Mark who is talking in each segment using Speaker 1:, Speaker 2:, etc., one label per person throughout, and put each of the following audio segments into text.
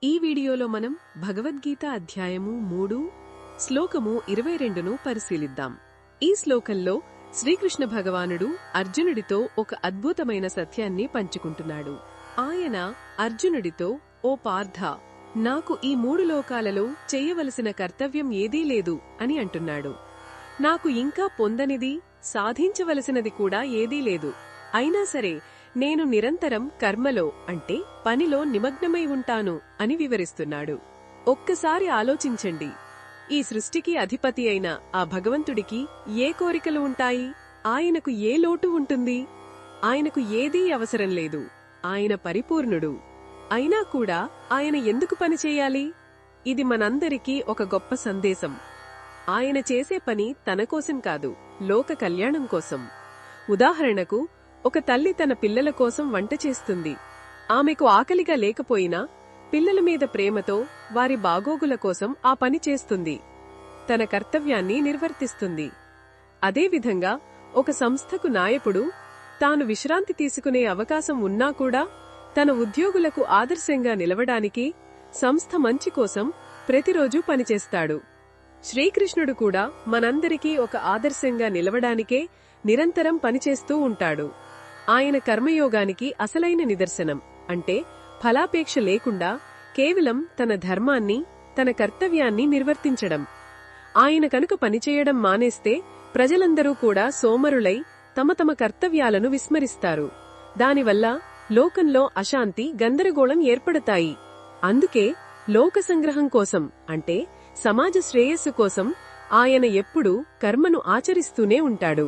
Speaker 1: ఈ వీడియోలో మనం భగవద్గీత అధ్యాయము 3 శ్లోకము 22ను పరిశీలిద్దాం. ఈ శ్లోకంలో శ్రీకృష్ణ భగవానుడు అర్జునుడితో ఒక అద్భుతమైన సత్యాన్ని పంచుకుంటున్నాడు. ఆయన అర్జునుడితో, ఓ పార్థ, నాకు ఈ 3 లోకాలలో చేయవలసిన కర్తవ్యం ఏదీ లేదు అని అంటున్నాడు. నాకు ఇంకా పొందనిది, సాధించవలసినది కూడా ఏదీ లేదు. అయినా సరే నేను నిరంతరం కర్మలో అంటే పనిలో నిమగ్నమై ఉంటాను అని వివరిస్తున్నాడు. ఒక్కసారి ఆలోచించండి, ఈ సృష్టికి అధిపతి అయిన ఆ భగవంతుడికి ఏ కోరికలు ఉంటాయి? ఆయనకు ఏ లోటు ఉంటుంది? ఆయనకు ఏదీ అవసరం లేదు. ఆయన పరిపూర్ణుడు. అయినా కూడా ఆయన ఎందుకు పనిచేయాలి? ఇది మనందరికీ ఒక గొప్ప సందేశం. ఆయన చేసే పని తన కోసం కాదు, లోక కళ్యాణం కోసం. ఉదాహరణకు, ఒక తల్లి తన పిల్లల కోసం వంట చేస్తుంది. ఆమెకు ఆకలిగా లేకపోయినా పిల్లల మీద ప్రేమతో వారి బాగోగుల కోసం ఆ పని చేస్తుంది. తన కర్తవ్యాన్ని నిర్వర్తిస్తుంది. అదేవిధంగా ఒక సంస్థకు నాయకుడు తాను విశ్రాంతి తీసుకునే అవకాశం ఉన్నా కూడా తన ఉద్యోగులకు ఆదర్శంగా నిలవడానికి, సంస్థ మంచి కోసం ప్రతిరోజూ పనిచేస్తాడు. శ్రీకృష్ణుడు కూడా మనందరికీ ఒక ఆదర్శంగా నిలవడానికే నిరంతరం పనిచేస్తూ ఉంటాడు. ఆయన కర్మయోగానికి అసలైన నిదర్శనం. అంటే ఫలాపేక్ష లేకుండా కేవలం తన ధర్మాన్ని, తన కర్తవ్యాన్ని నిర్వర్తించడం. ఆయన కనుక పనిచేయడం మానేస్తే ప్రజలందరూ కూడా సోమరులై తమ తమ కర్తవ్యాలను విస్మరిస్తారు. దానివల్ల లోకంలో అశాంతి, గందరగోళం ఏర్పడతాయి. అందుకే లోక సంగ్రహం కోసం అంటే సమాజ శ్రేయస్సు కోసం ఆయన ఎప్పుడూ కర్మను ఆచరిస్తూనే ఉంటాడు.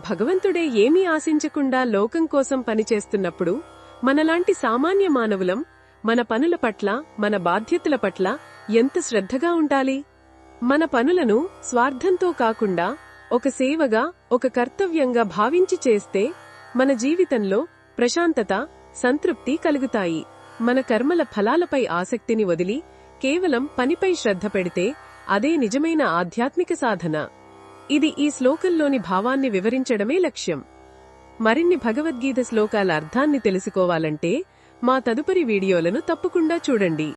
Speaker 1: భగవంతుడే ఏమీ ఆశించకుండా లోకం కోసం పనిచేస్తున్నప్పుడు మనలాంటి సామాన్య మానవులం మన పనుల పట్ల, మన బాధ్యతల పట్ల ఎంత శ్రద్ధగా ఉండాలి? మన పనులను స్వార్థంతో కాకుండా ఒక సేవగా, ఒక కర్తవ్యంగా భావించి చేస్తే మన జీవితంలో ప్రశాంతత, సంతృప్తి కలుగుతాయి. మన కర్మల ఫలాలపై ఆసక్తిని వదిలి కేవలం పనిపై శ్రద్ధ పెడితే అదే నిజమైన ఆధ్యాత్మిక సాధన. ఇది ఈ శ్లోకంలోని భావాన్ని వివరించడమే లక్ష్యం. మరిన్ని భగవద్గీత శ్లోకాల అర్థాన్ని తెలుసుకోవాలంటే మా తదుపరి వీడియోలను తప్పకుండా చూడండి.